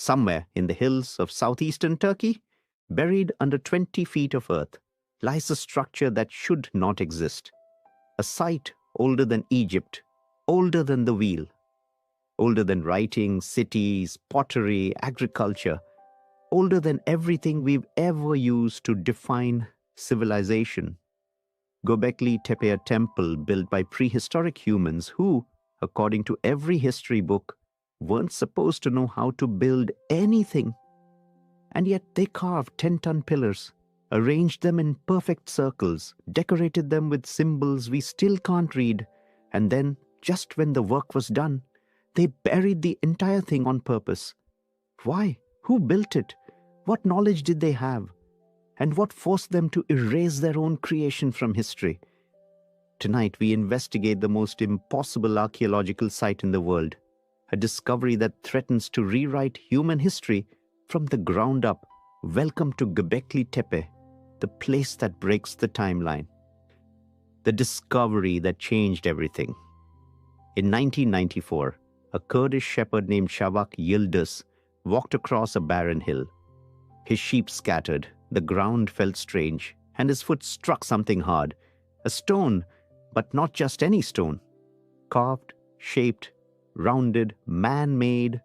Somewhere in the hills of southeastern Turkey, buried under 20 feet of earth, lies a structure that should not exist. A site older than Egypt, older than the wheel, older than writing, cities, pottery, agriculture, older than everything we've ever used to define civilization. Göbekli Tepe, a temple built by prehistoric humans who, according to every history book, weren't supposed to know how to build anything. And yet they carved 10-ton pillars, arranged them in perfect circles, decorated them with symbols we still can't read, and then, just when the work was done, they buried the entire thing on purpose. Why? Who built it? What knowledge did they have? And what forced them to erase their own creation from history? Tonight we investigate the most impossible archaeological site in the world, a discovery that threatens to rewrite human history from the ground up. Welcome to Göbekli Tepe, the place that breaks the timeline. The discovery that changed everything. In 1994, a Kurdish shepherd named Shavak Yildiz walked across a barren hill. His sheep scattered, the ground felt strange, and his foot struck something hard. A stone, but not just any stone. Carved, shaped, rounded, man-made.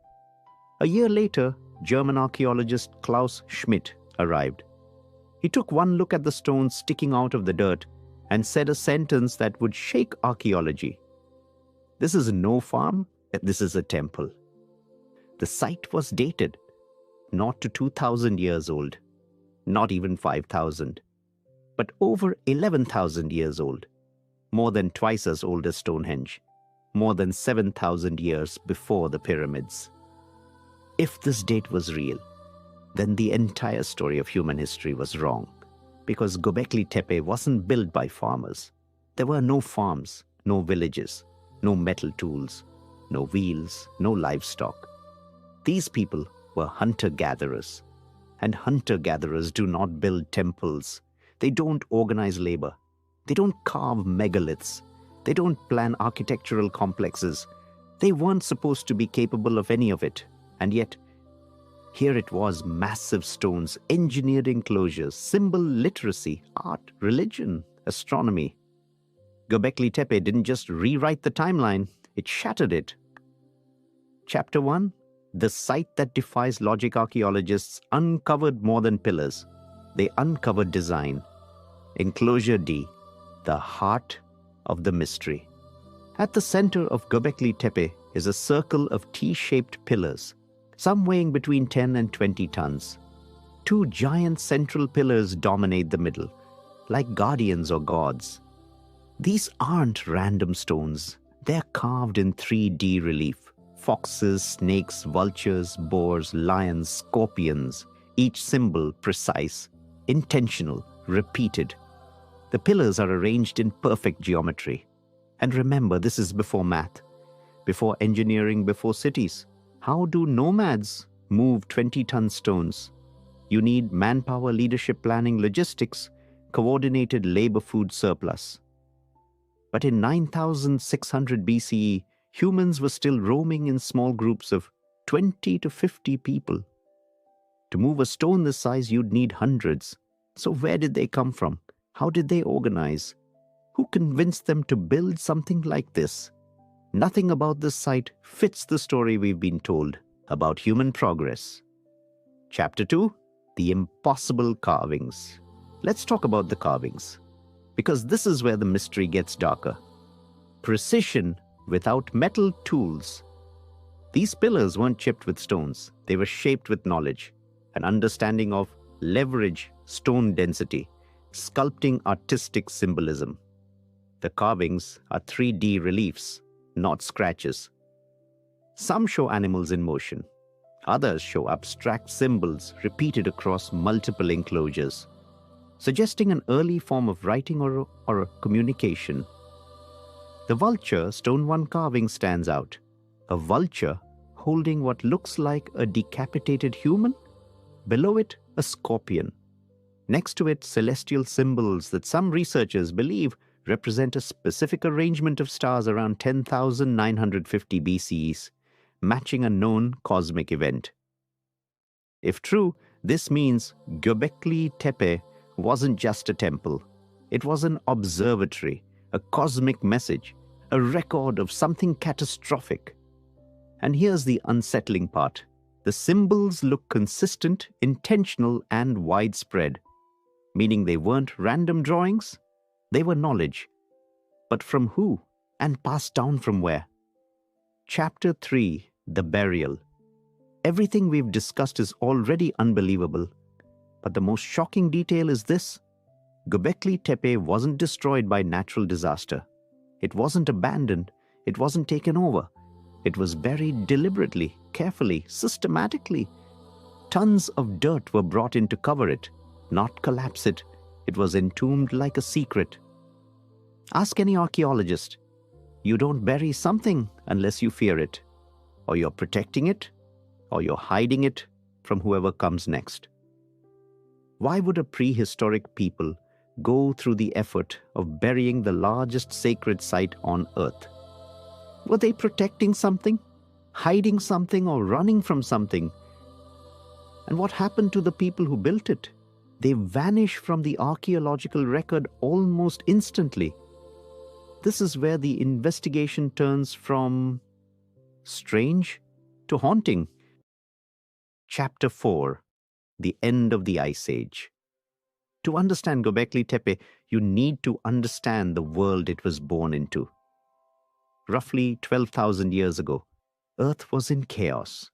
A year later, German archaeologist Klaus Schmidt arrived. He took one look at the stone sticking out of the dirt and said a sentence that would shake archaeology. This is no farm, this is a temple. The site was dated, not to 2,000 years old, not even 5,000, but over 11,000 years old, more than twice as old as Stonehenge, more than 7,000 years before the pyramids. If this date was real, then the entire story of human history was wrong, because Göbekli Tepe wasn't built by farmers. There were no farms, no villages, no metal tools, no wheels, no livestock. These people were hunter-gatherers, and hunter-gatherers do not build temples. They don't organize labor. They don't carve megaliths. They don't plan architectural complexes. They weren't supposed to be capable of any of it. And yet, here it was, massive stones, engineered enclosures, symbol literacy, art, religion, astronomy. Göbekli Tepe didn't just rewrite the timeline, it shattered it. Chapter 1, the site that defies logic. Archaeologists uncovered more than pillars. They uncovered design. Enclosure D, the heart of the mystery. At the center of Göbekli Tepe is a circle of T-shaped pillars, some weighing between 10 and 20 tons. Two giant central pillars dominate the middle, like guardians or gods. These aren't random stones. They're carved in 3D relief. Foxes, snakes, vultures, boars, lions, scorpions, each symbol precise, intentional, repeated. The pillars are arranged in perfect geometry. And remember, this is before math, before engineering, before cities. How do nomads move 20-ton stones? You need manpower, leadership, planning, logistics, coordinated labor, food surplus. But in 9,600 BCE, humans were still roaming in small groups of 20 to 50 people. To move a stone this size, you'd need hundreds. So where did they come from? How did they organize? Who convinced them to build something like this? Nothing about this site fits the story we've been told about human progress. Chapter 2, the impossible carvings. Let's talk about the carvings, because this is where the mystery gets darker. Precision without metal tools. These pillars weren't chipped with stones. They were shaped with knowledge, an understanding of leverage, stone density, sculpting artistic symbolism. The carvings are 3D reliefs, not scratches. Some show animals in motion. Others show abstract symbols repeated across multiple enclosures, suggesting an early form of writing or a communication. The vulture stone 1 carving stands out. A vulture holding what looks like a decapitated human. Below it, a scorpion. Next to it, celestial symbols that some researchers believe represent a specific arrangement of stars around 10,950 BCE, matching a known cosmic event. If true, this means Göbekli Tepe wasn't just a temple. It was an observatory, a cosmic message, a record of something catastrophic. And here's the unsettling part. The symbols look consistent, intentional, and widespread, meaning they weren't random drawings, they were knowledge. But from who? And passed down from where? Chapter 3, The Burial. Everything we've discussed is already unbelievable, but the most shocking detail is this. Göbekli Tepe wasn't destroyed by natural disaster. It wasn't abandoned. It wasn't taken over. It was buried deliberately, carefully, systematically. Tons of dirt were brought in to cover it, not collapse it. It was entombed like a secret. Ask any archaeologist. You don't bury something unless you fear it, or you're protecting it, or you're hiding it from whoever comes next. Why would a prehistoric people go through the effort of burying the largest sacred site on Earth? Were they protecting something, hiding something, or running from something? And what happened to the people who built it? They vanish from the archaeological record almost instantly. This is where the investigation turns from strange to haunting. Chapter 4, The End of the Ice Age. To understand Göbekli Tepe, you need to understand the world it was born into. Roughly 12,000 years ago, Earth was in chaos.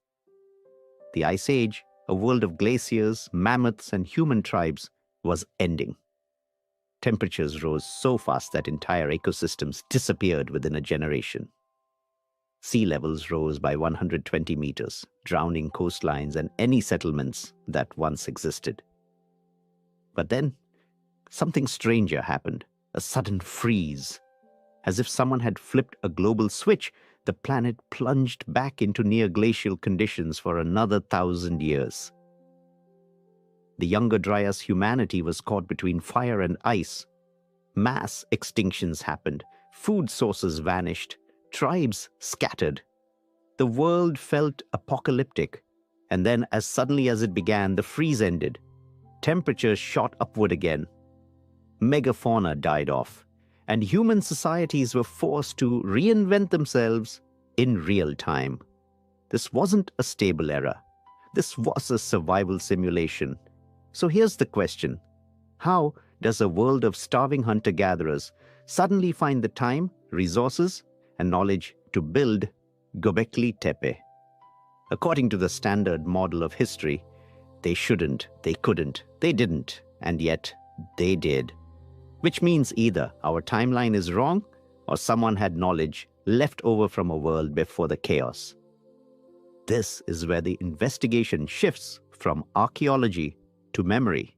The Ice Age, a world of glaciers, mammoths, and human tribes, was ending. Temperatures rose so fast that entire ecosystems disappeared within a generation. Sea levels rose by 120 meters, drowning coastlines and any settlements that once existed. But then, something stranger happened, a sudden freeze. As if someone had flipped a global switch, the planet plunged back into near-glacial conditions for another 1,000 years. The Younger Dryas humanity was caught between fire and ice. Mass extinctions happened, food sources vanished, tribes scattered. The world felt apocalyptic, and then as suddenly as it began, the freeze ended. Temperatures shot upward again. Megafauna died off, and human societies were forced to reinvent themselves in real time. This wasn't a stable era. This was a survival simulation. So here's the question. How does a world of starving hunter-gatherers suddenly find the time, resources, and knowledge to build Göbekli Tepe? According to the standard model of history, they shouldn't, they couldn't, they didn't, and yet they did. Which means either our timeline is wrong or someone had knowledge left over from a world before the chaos. This is where the investigation shifts from archaeology to memory,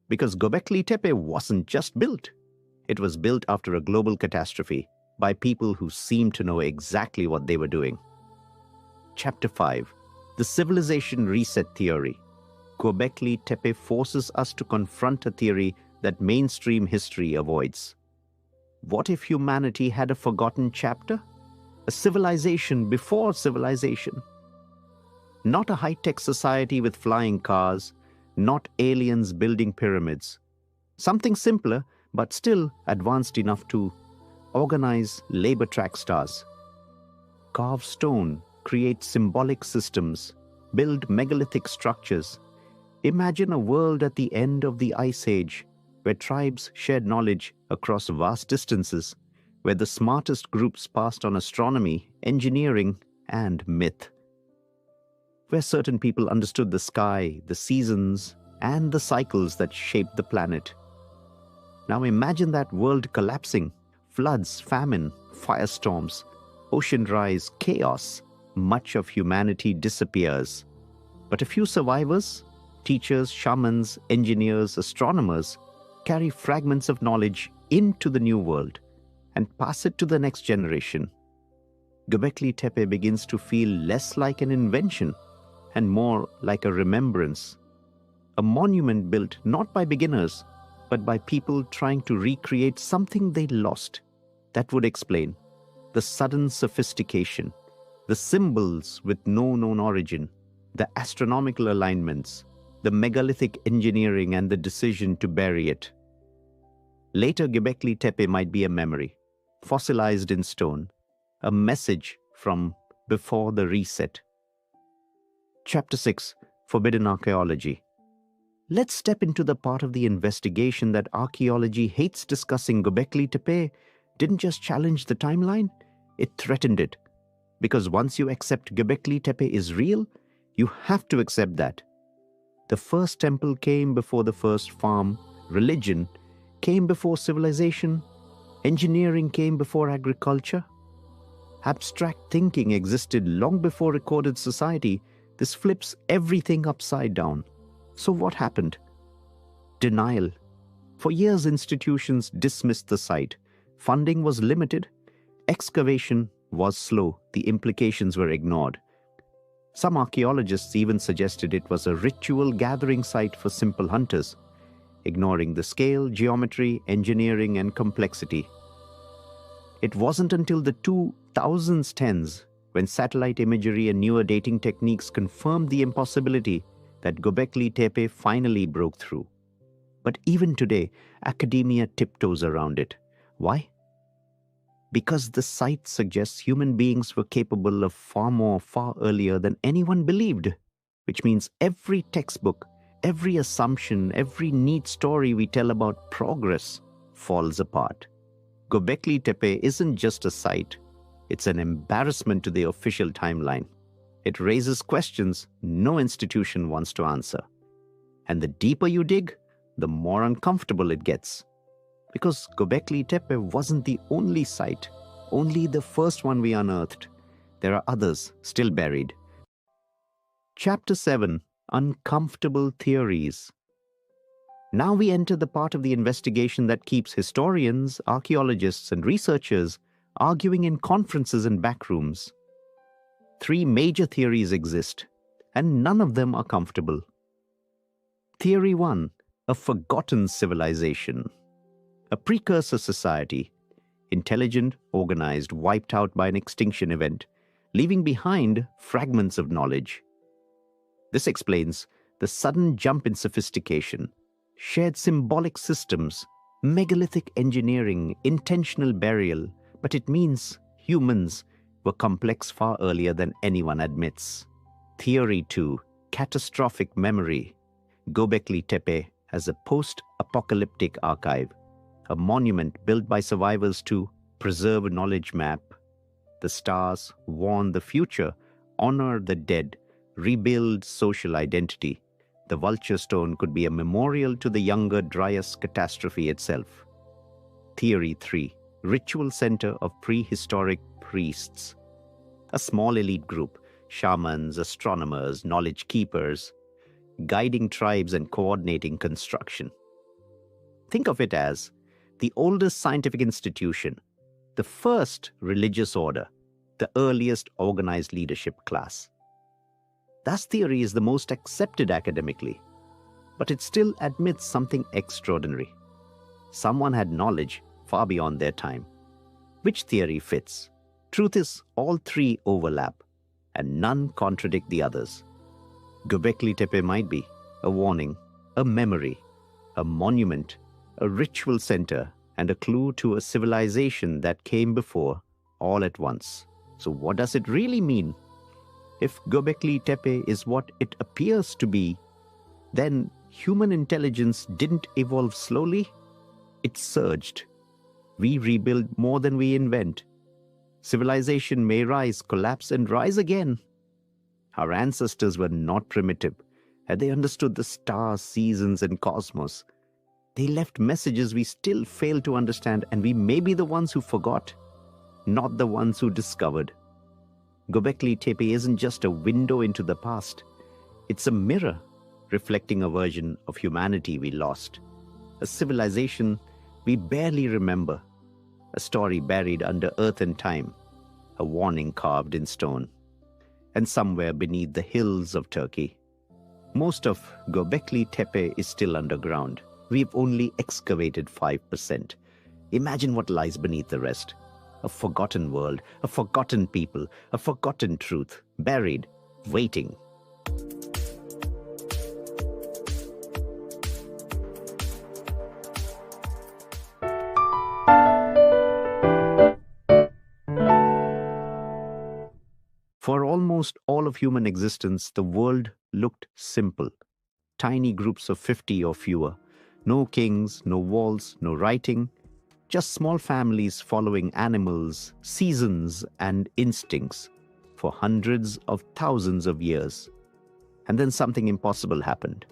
because Göbekli Tepe wasn't just built. It was built after a global catastrophe by people who seemed to know exactly what they were doing. Chapter 5, The Civilization Reset Theory. Göbekli Tepe forces us to confront a theory that mainstream history avoids. What if humanity had a forgotten chapter? A civilization before civilization? Not a high-tech society with flying cars, not aliens building pyramids. Something simpler, but still advanced enough to organize labor track stars, carve stone, create symbolic systems, build megalithic structures. Imagine a world at the end of the Ice Age, where tribes shared knowledge across vast distances, where the smartest groups passed on astronomy, engineering, and myth. Where certain people understood the sky, the seasons, and the cycles that shaped the planet. Now imagine that world collapsing. Floods, famine, firestorms, ocean rise, chaos. Much of humanity disappears. But a few survivors, teachers, shamans, engineers, astronomers, carry fragments of knowledge into the new world and pass it to the next generation. Göbekli Tepe begins to feel less like an invention and more like a remembrance. A monument built not by beginners, but by people trying to recreate something they lost. That would explain the sudden sophistication, the symbols with no known origin, the astronomical alignments, the megalithic engineering, and the decision to bury it. Later, Göbekli Tepe might be a memory, fossilized in stone, a message from before the reset. Chapter 6: Forbidden Archaeology. Let's step into the part of the investigation that archaeology hates discussing. Göbekli Tepe didn't just challenge the timeline, it threatened it. Because once you accept Göbekli Tepe is real, you have to accept that the first temple came before the first farm, religion came before civilization, engineering came before agriculture. Abstract thinking existed long before recorded society. This flips everything upside down. So what happened? Denial. For years, institutions dismissed the site. Funding was limited. Excavation was slow. The implications were ignored. Some archaeologists even suggested it was a ritual gathering site for simple hunters, ignoring the scale, geometry, engineering, and complexity. It wasn't until the 2010s, when satellite imagery and newer dating techniques confirmed the impossibility, that Göbekli Tepe finally broke through. But even today, academia tiptoes around it. Why? Because the site suggests human beings were capable of far more, far earlier than anyone believed, which means every textbook, every assumption, every neat story we tell about progress falls apart. Göbekli Tepe isn't just a site, it's an embarrassment to the official timeline. It raises questions no institution wants to answer. And the deeper you dig, the more uncomfortable it gets. Because Göbekli Tepe wasn't the only site, only the first one we unearthed. There are others still buried. Chapter 7: Uncomfortable Theories. Now we enter the part of the investigation that keeps historians, archaeologists, and researchers arguing in conferences and backrooms. 3 major theories exist, and none of them are comfortable. Theory 1: a forgotten civilization. A precursor society, intelligent, organized, wiped out by an extinction event, leaving behind fragments of knowledge. This explains the sudden jump in sophistication, shared symbolic systems, megalithic engineering, intentional burial, but it means humans were complex far earlier than anyone admits. Theory 2: catastrophic memory. Göbekli Tepe as a post-apocalyptic archive, a monument built by survivors to preserve a knowledge map. The stars warn the future, honor the dead, rebuild social identity. The vulture stone could be a memorial to the younger Dryas catastrophe itself. Theory 3: ritual center of prehistoric priests. A small elite group, shamans, astronomers, knowledge keepers, guiding tribes and coordinating construction. Think of it as the oldest scientific institution, the first religious order, the earliest organized leadership class. That theory is the most accepted academically, but it still admits something extraordinary. Someone had knowledge far beyond their time. Which theory fits? Truth is, all 3 overlap, and none contradict the others. Göbekli Tepe might be a warning, a memory, a monument, a ritual center, and a clue to a civilization that came before, all at once. So what does it really mean? If Göbekli Tepe is what it appears to be, then human intelligence didn't evolve slowly, it surged. We rebuild more than we invent. Civilization may rise, collapse, and rise again. Our ancestors were not primitive, and they understood the stars, seasons, and cosmos. They left messages we still fail to understand, and we may be the ones who forgot, not the ones who discovered. Göbekli Tepe isn't just a window into the past. It's a mirror reflecting a version of humanity we lost, a civilization we barely remember, a story buried under earth and time, a warning carved in stone. And somewhere beneath the hills of Turkey, most of Göbekli Tepe is still underground. We've only excavated 5%. Imagine what lies beneath the rest. A forgotten world, a forgotten people, a forgotten truth, buried, waiting. almost all of human existence, the world looked simple. Tiny groups of 50 or fewer. No kings, no walls, no writing. Just small families following animals, seasons, and instincts for hundreds of thousands of years. And then something impossible happened.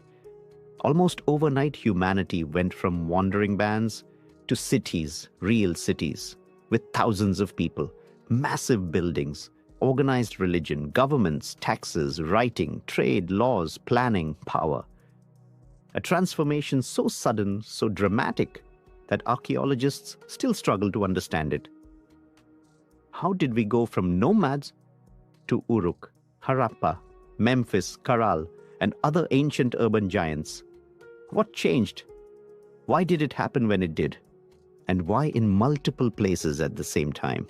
Almost overnight, humanity went from wandering bands to cities, real cities, with thousands of people, massive buildings, organized religion, governments, taxes, writing, trade, laws, planning, power. A transformation so sudden, so dramatic, that archaeologists still struggle to understand it. How did we go from nomads to Uruk, Harappa, Memphis, Karal, and other ancient urban giants? What changed? Why did it happen when it did? And why in multiple places at the same time?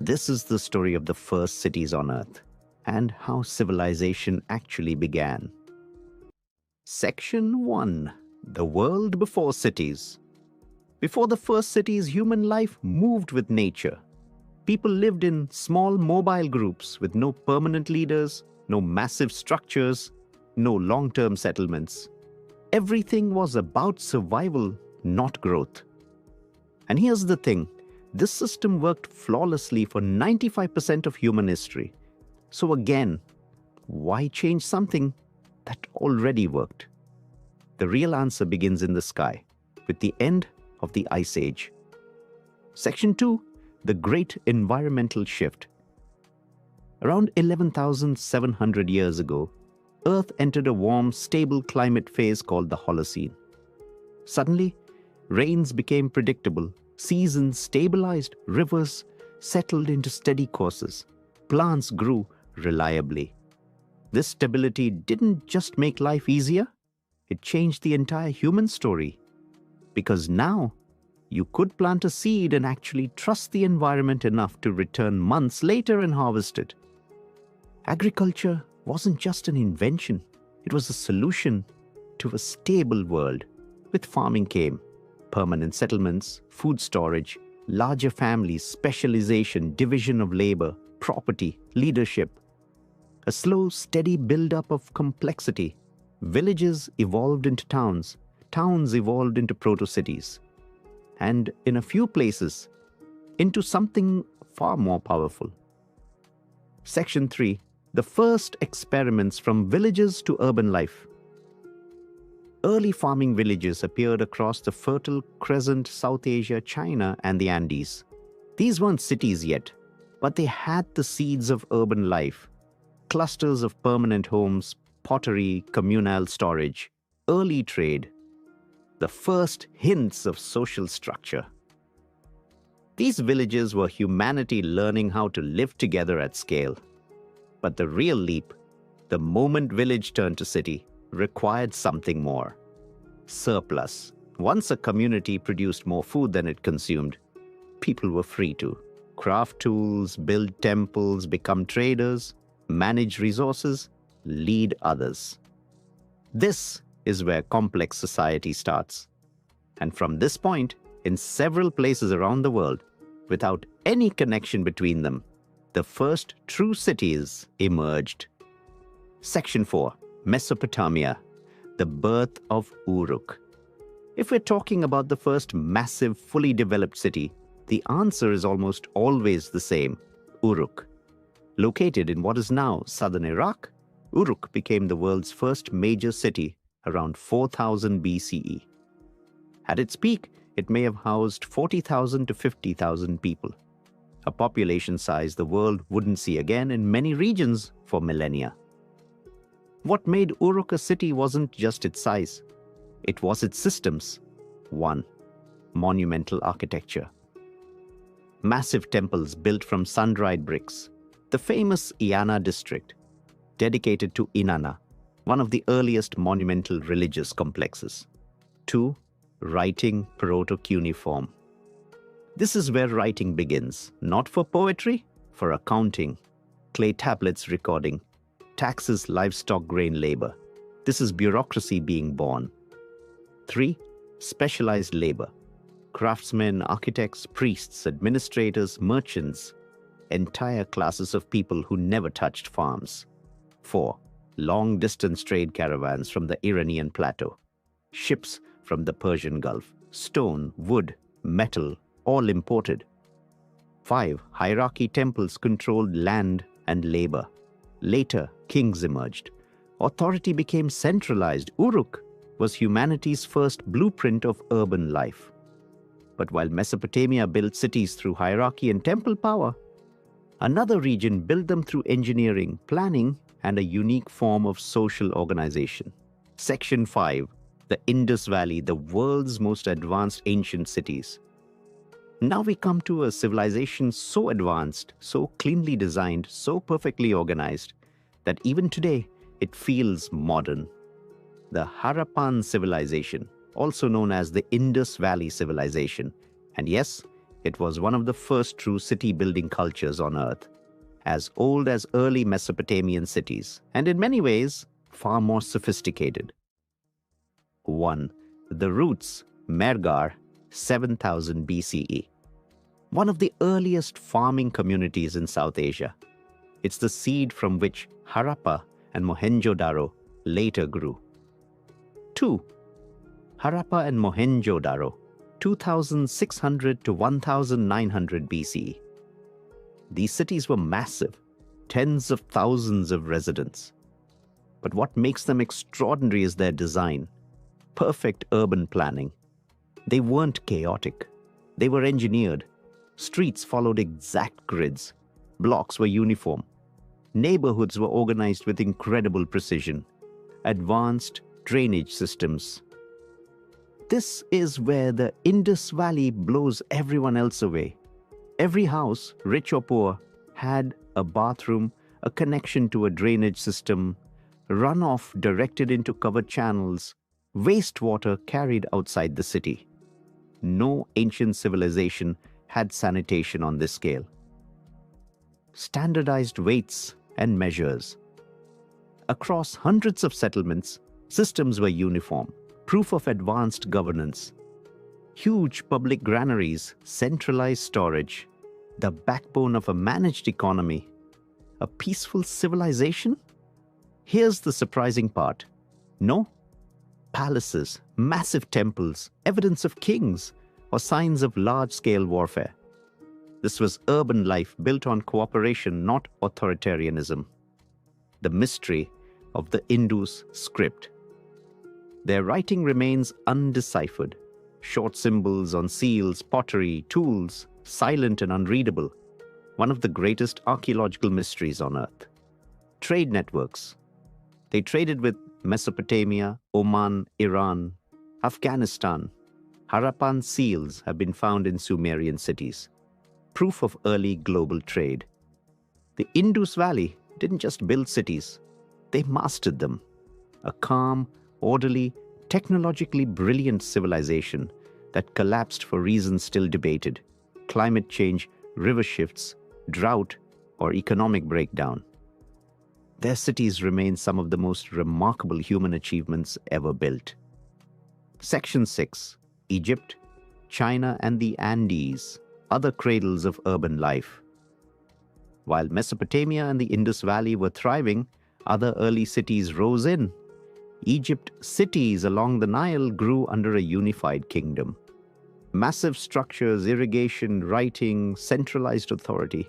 This is the story of the first cities on Earth and how civilization actually began. Section 1. The world before cities. Before the first cities, human life moved with nature. People lived in small mobile groups with no permanent leaders, no massive structures, no long-term settlements. Everything was about survival, not growth. And here's the thing, this system worked flawlessly for 95% of human history. So again, why change something that already worked? The real answer begins in the sky, with the end of the Ice Age. Section 2. The Great Environmental Shift. Around 11,700 years ago, Earth entered a warm, stable climate phase called the Holocene. Suddenly, rains became predictable, seasons stabilized, rivers settled into steady courses, plants grew reliably. This stability didn't just make life easier, it changed the entire human story. Because now, you could plant a seed and actually trust the environment enough to return months later and harvest it. Agriculture wasn't just an invention, it was a solution to a stable world. With farming came permanent settlements, food storage, larger families, specialization, division of labor, property, leadership. A slow, steady build-up of complexity. Villages evolved into towns, towns evolved into proto-cities, and in a few places, into something far more powerful. Section 3. The first experiments from villages to urban life. Early farming villages appeared across the Fertile Crescent, South Asia, China, and the Andes. These weren't cities yet, but they had the seeds of urban life. Clusters of permanent homes, pottery, communal storage, early trade, the first hints of social structure. These villages were humanity learning how to live together at scale. But the real leap, the moment village turned to city, required something more. Surplus. Once a community produced more food than it consumed, people were free to craft tools, build temples, become traders, manage resources, lead others. This is where complex society starts. And from this point, in several places around the world, without any connection between them, the first true cities emerged. Section 4. Mesopotamia. The birth of Uruk. If we're talking about the first massive, fully developed city, the answer is almost always the same: Uruk. Located in what is now southern Iraq, Uruk became the world's first major city around 4000 BCE. At its peak, it may have housed 40,000 to 50,000 people, a population size the world wouldn't see again in many regions for millennia. What made Uruk a city wasn't just its size, it was its systems. 1. Monumental architecture. Massive temples built from sun-dried bricks. The famous Iana district, dedicated to Inanna, one of the earliest monumental religious complexes. 2. Writing proto-cuneiform. This is where writing begins, not for poetry, for accounting, clay tablets recording, taxes, livestock, grain labor. This is bureaucracy being born. 3. Specialized labor. Craftsmen, architects, priests, administrators, merchants. entire classes of people who never touched farms. 4. Long-distance trade caravans from the Iranian plateau. Ships from the Persian Gulf. Stone, wood, metal, all imported. 5. Hierarchy temples controlled land and labor. Later, kings emerged. Authority became centralized. Uruk was humanity's first blueprint of urban life. But while Mesopotamia built cities through hierarchy and temple power, another region built them through engineering, planning, and a unique form of social organization. Section 5. The Indus Valley, the world's most advanced ancient cities. Now we come to a civilization so advanced, so cleanly designed, so perfectly organized, that even today it feels modern. The Harappan civilization, also known as the Indus Valley civilization. And yes, it was one of the first true city-building cultures on Earth, as old as early Mesopotamian cities, and in many ways, far more sophisticated. 1. The roots, Mergar, 7000 BCE. One of the earliest farming communities in South Asia. It's the seed from which Harappa and Mohenjo-daro later grew. 2. Harappa and Mohenjo-daro, 2600 to 1900 BCE. These cities were massive, tens of thousands of residents. But what makes them extraordinary is their design. Perfect urban planning. They weren't chaotic. They were engineered. Streets followed exact grids. Blocks were uniform. Neighborhoods were organized with incredible precision. Advanced drainage systems. This is where the Indus Valley blows everyone else away. Every house, rich or poor, had a bathroom, a connection to a drainage system, runoff directed into covered channels, wastewater carried outside the city. No ancient civilization had sanitation on this scale. Standardized weights and measures. Across hundreds of settlements, systems were uniform, proof of advanced governance. Huge public granaries, centralized storage, the backbone of a managed economy. A peaceful civilization? Here's the surprising part. No palaces, massive temples, evidence of kings, or signs of large-scale warfare. This was urban life built on cooperation, not authoritarianism. The mystery of the Indus script. Their writing remains undeciphered. Short symbols on seals, pottery, tools, silent and unreadable. One of the greatest archaeological mysteries on Earth. Trade networks. They traded with Mesopotamia, Oman, Iran, Afghanistan. Harappan seals have been found in Sumerian cities. Proof of early global trade. The Indus Valley didn't just build cities, they mastered them. A calm, orderly, technologically brilliant civilization that collapsed for reasons still debated: climate change, river shifts, drought, or economic breakdown. Their cities remain some of the most remarkable human achievements ever built. Section 6. Egypt, China and the Andes, other cradles of urban life. While Mesopotamia and the Indus Valley were thriving, other early cities rose in. Egypt cities along the Nile grew under a unified kingdom. Massive structures, irrigation, writing, centralized authority.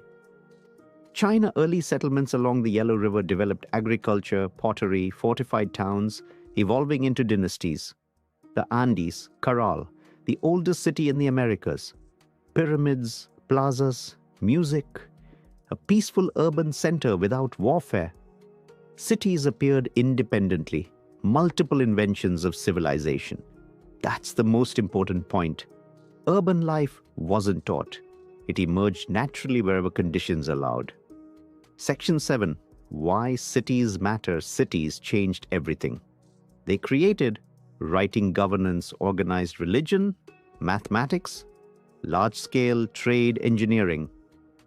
China early settlements along the Yellow River developed agriculture, pottery, fortified towns, evolving into dynasties. The Andes, Caral, the oldest city in the Americas. Pyramids, plazas, music, a peaceful urban center without warfare. Cities appeared independently, multiple inventions of civilization. That's the most important point. Urban life wasn't taught. It emerged naturally wherever conditions allowed. Section 7. Why cities matter. Cities changed everything. They created writing, governance, organized religion, mathematics, large-scale trade, engineering,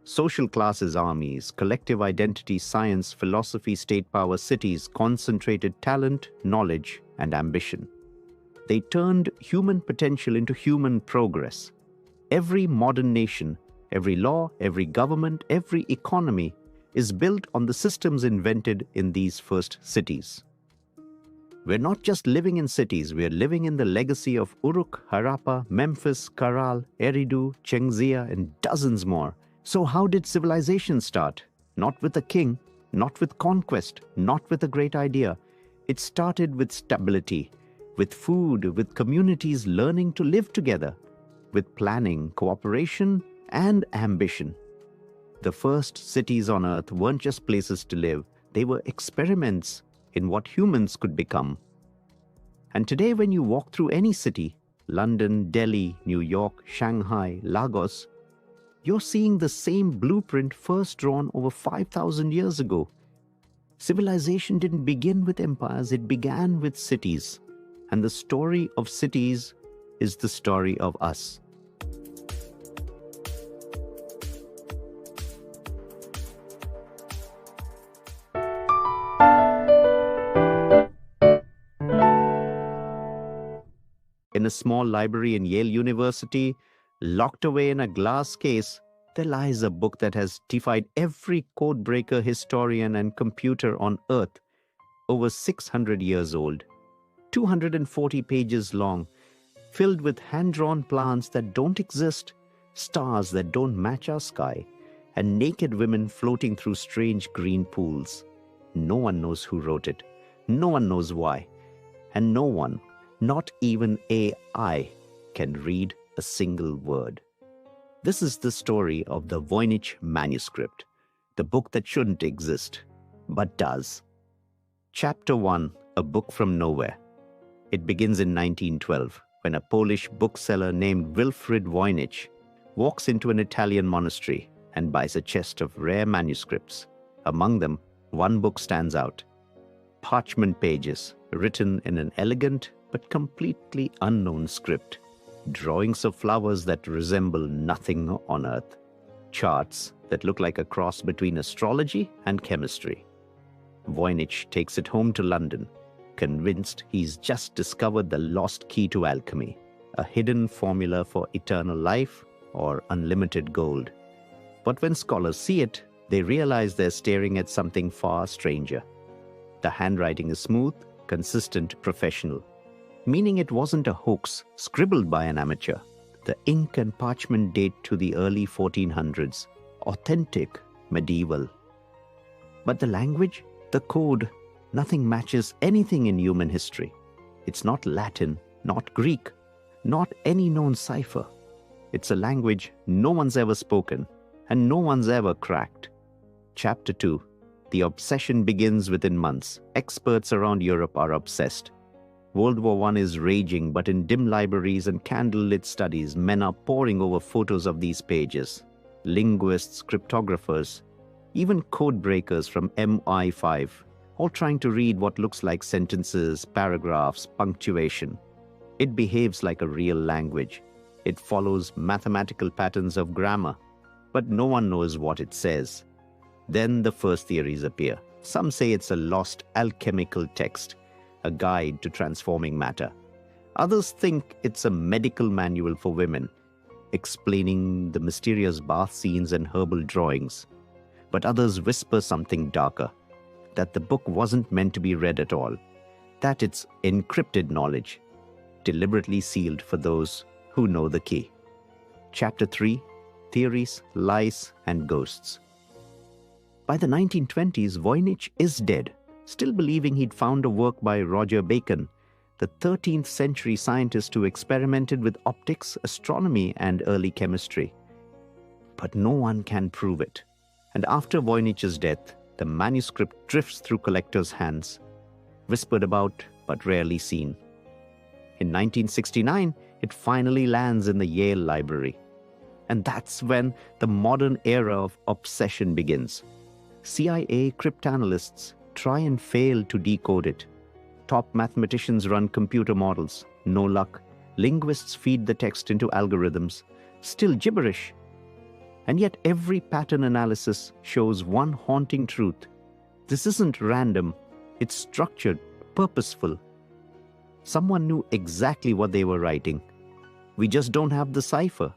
social classes, armies, collective identity, science, philosophy, state power. Cities concentrated talent, knowledge, and ambition. They turned human potential into human progress. Every modern nation Every law, every government, every economy is built on the systems invented in these first cities. We're not just living in cities, we're living in the legacy of Uruk, Harappa, Memphis, Karal, Eridu, Chengxia, and dozens more. So how did civilization start? Not with a king, not with conquest, not with a great idea. It started with stability, with food, with communities learning to live together, with planning, cooperation, and ambition. The first cities on Earth weren't just places to live, they were experiments in what humans could become. And today when you walk through any city, London, Delhi, New York, Shanghai, Lagos, you're seeing the same blueprint first drawn over 5,000 years ago. Civilization didn't begin with empires, it began with cities. And the story of cities is the story of us. In a small library in Yale University, locked away in a glass case, there lies a book that has defied every codebreaker, historian, and computer on Earth. Over 600 years old, 240 pages long, filled with hand-drawn plants that don't exist, stars that don't match our sky, and naked women floating through strange green pools. No one knows who wrote it. No one knows why. And no one, not even AI, can read a single word. This is the story of the Voynich manuscript, the book that shouldn't exist, but does. Chapter 1, A Book from Nowhere. It begins in 1912, when a Polish bookseller named Wilfrid Voynich walks into an Italian monastery and buys a chest of rare manuscripts. Among them, one book stands out. Parchment pages, written in an elegant but completely unknown script. Drawings of flowers that resemble nothing on Earth. Charts that look like a cross between astrology and chemistry. Voynich takes it home to London, convinced he's just discovered the lost key to alchemy, a hidden formula for eternal life or unlimited gold. But when scholars see it, they realize they're staring at something far stranger. The handwriting is smooth, consistent, professional, meaning it wasn't a hoax scribbled by an amateur. The ink and parchment date to the early 1400s, authentic, medieval. But the language, the code, nothing matches anything in human history. It's not Latin, not Greek, not any known cipher. It's a language no one's ever spoken and no one's ever cracked. Chapter 2. The obsession begins within months. Experts around Europe are obsessed. World War I is raging, but in dim libraries and candlelit studies, men are poring over photos of these pages. Linguists, cryptographers, even code breakers from MI5, all trying to read what looks like sentences, paragraphs, punctuation. It behaves like a real language. It follows mathematical patterns of grammar, but no one knows what it says. Then the first theories appear. Some say it's a lost alchemical text, a guide to transforming matter. Others think it's a medical manual for women, explaining the mysterious bath scenes and herbal drawings. But others whisper something darker, that the book wasn't meant to be read at all, that it's encrypted knowledge, deliberately sealed for those who know the key. Chapter 3, Theories, Lies, and Ghosts. By the 1920s, Voynich is dead, still believing he'd found a work by Roger Bacon, the 13th century scientist who experimented with optics, astronomy, and early chemistry. But no one can prove it. And after Voynich's death, the manuscript drifts through collectors' hands, whispered about but rarely seen. In 1969, it finally lands in the Yale Library. And that's when the modern era of obsession begins. CIA cryptanalysts try and fail to decode it. Top mathematicians run computer models. No luck. Linguists feed the text into algorithms. Still gibberish. And yet every pattern analysis shows one haunting truth. This isn't random. It's structured, purposeful. Someone knew exactly what they were writing. We just don't have the cipher.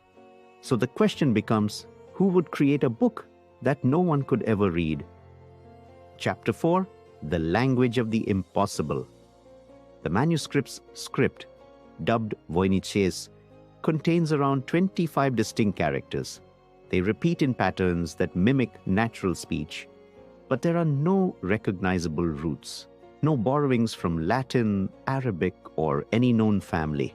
So the question becomes, who would create a book that no one could ever read? Chapter 4. The Language of the Impossible. The manuscript's script, dubbed Voyniches, contains around 25 distinct characters. They repeat in patterns that mimic natural speech, but there are no recognizable roots, no borrowings from Latin, Arabic, or any known family.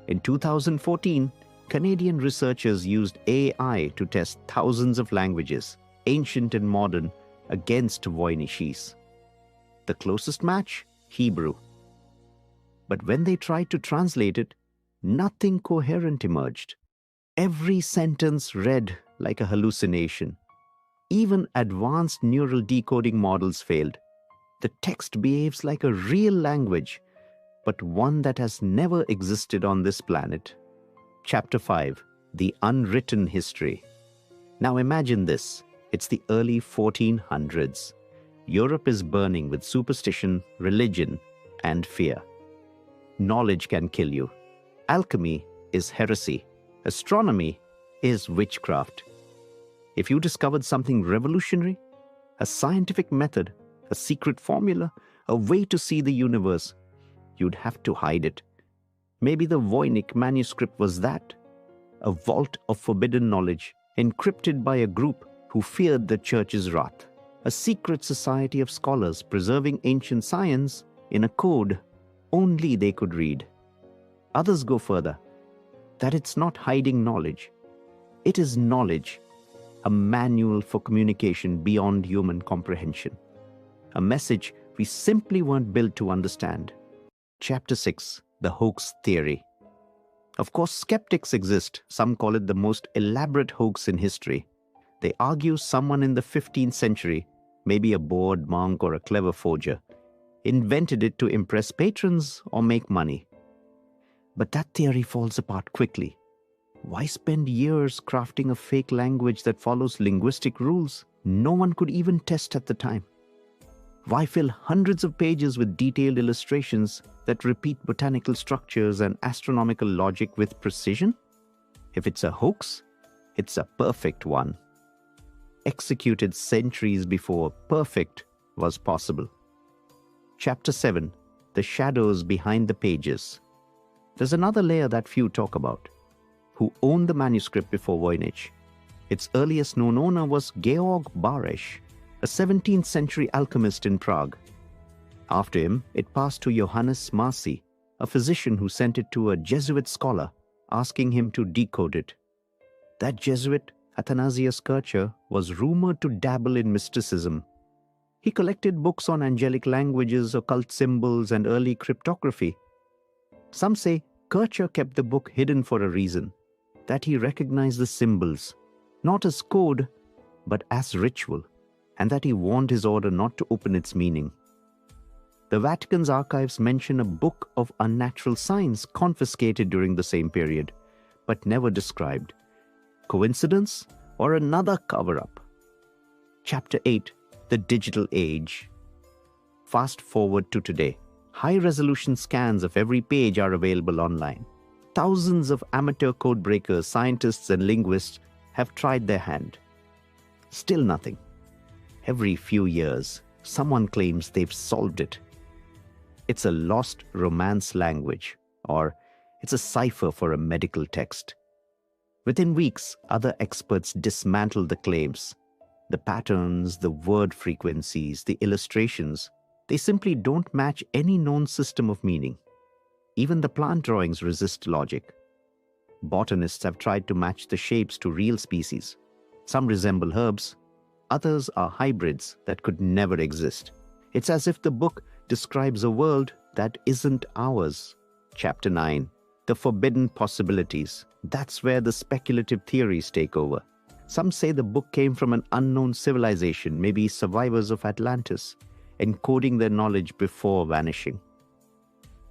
In 2014, Canadian researchers used AI to test thousands of languages, ancient and modern, against Voyniches. The closest match? Hebrew. But when they tried to translate it, nothing coherent emerged. Every sentence read like a hallucination. Even advanced neural decoding models failed. The text behaves like a real language, but one that has never existed on this planet. Chapter 5. The Unwritten History. Now imagine this. It's the early 1400s. Europe is burning with superstition, religion, and fear. Knowledge can kill you. Alchemy is heresy. Astronomy is witchcraft. If you discovered something revolutionary, a scientific method, a secret formula, a way to see the universe, you'd have to hide it. Maybe the Voynich manuscript was that, a vault of forbidden knowledge encrypted by a group who feared the church's wrath, a secret society of scholars preserving ancient science in a code only they could read. Others go further, that it's not hiding knowledge. It is knowledge, a manual for communication beyond human comprehension, a message we simply weren't built to understand. Chapter 6. The Hoax Theory. Of course, skeptics exist. Some call it the most elaborate hoax in history. They argue someone in the 15th century, maybe a bored monk or a clever forger, invented it to impress patrons or make money. But that theory falls apart quickly. Why spend years crafting a fake language that follows linguistic rules no one could even test at the time? Why fill hundreds of pages with detailed illustrations that repeat botanical structures and astronomical logic with precision? If it's a hoax, it's a perfect one. Executed centuries before perfect was possible. Chapter 7. The Shadows Behind the Pages. There's another layer that few talk about. Who owned the manuscript before Voynich? Its earliest known owner was Georg Baresch, a 17th century alchemist in Prague. After him, it passed to Johannes Marci, a physician who sent it to a Jesuit scholar, asking him to decode it. That Jesuit, Athanasius Kircher, was rumored to dabble in mysticism. He collected books on angelic languages, occult symbols, and early cryptography. Some say Kircher kept the book hidden for a reason, that he recognized the symbols, not as code, but as ritual, and that he warned his order not to open its meaning. The Vatican's archives mention a book of unnatural signs confiscated during the same period, but never described. Coincidence or another cover-up? Chapter 8. The Digital Age. Fast forward to today. High-resolution scans of every page are available online. Thousands of amateur code breakers, scientists, and linguists have tried their hand. Still nothing. Every few years, someone claims they've solved it. It's a lost Romance language, or it's a cipher for a medical text. Within weeks, other experts dismantle the claims. The patterns, the word frequencies, the illustrations, they simply don't match any known system of meaning. Even the plant drawings resist logic. Botanists have tried to match the shapes to real species. Some resemble herbs, others are hybrids that could never exist. It's as if the book describes a world that isn't ours. Chapter 9. The Forbidden Possibilities. That's where the speculative theories take over. Some say the book came from an unknown civilization, maybe survivors of Atlantis, encoding their knowledge before vanishing.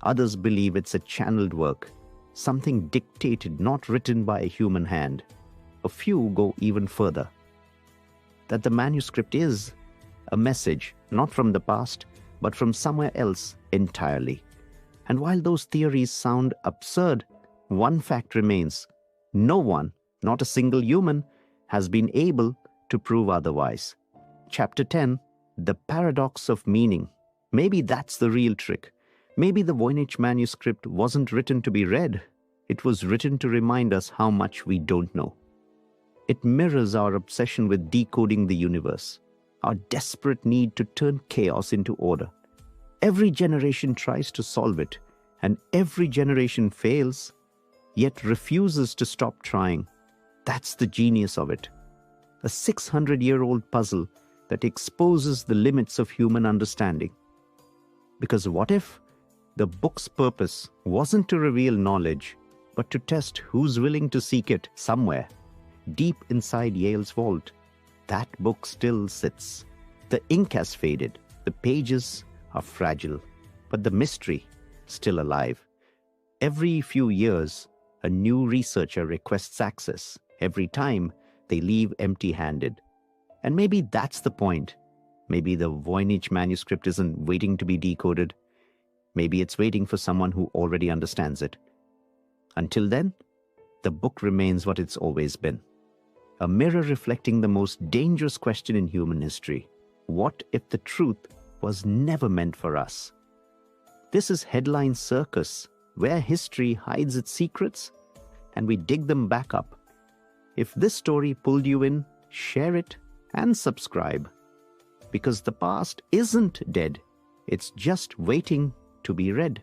Others believe it's a channeled work, something dictated, not written by a human hand. A few go even further. That the manuscript is a message, not from the past, but from somewhere else entirely. And while those theories sound absurd, one fact remains. No one, not a single human, has been able to prove otherwise. Chapter 10, The Paradox of Meaning. Maybe that's the real trick. Maybe the Voynich manuscript wasn't written to be read. It was written to remind us how much we don't know. It mirrors our obsession with decoding the universe, our desperate need to turn chaos into order. Every generation tries to solve it, and every generation fails, yet refuses to stop trying. That's the genius of it. A 600-year-old puzzle that exposes the limits of human understanding. Because what if the book's purpose wasn't to reveal knowledge, but to test who's willing to seek it somewhere, deep inside Yale's vault? That book still sits. The ink has faded, the pages are fragile, but the mystery still alive. Every few years, a new researcher requests access. Every time, they leave empty-handed. And maybe that's the point. Maybe the Voynich manuscript isn't waiting to be decoded. Maybe it's waiting for someone who already understands it. Until then, the book remains what it's always been. A mirror reflecting the most dangerous question in human history. What if the truth was never meant for us? This is Headline Circus, where history hides its secrets and we dig them back up. If this story pulled you in, share it and subscribe. Because the past isn't dead. It's just waiting to be read.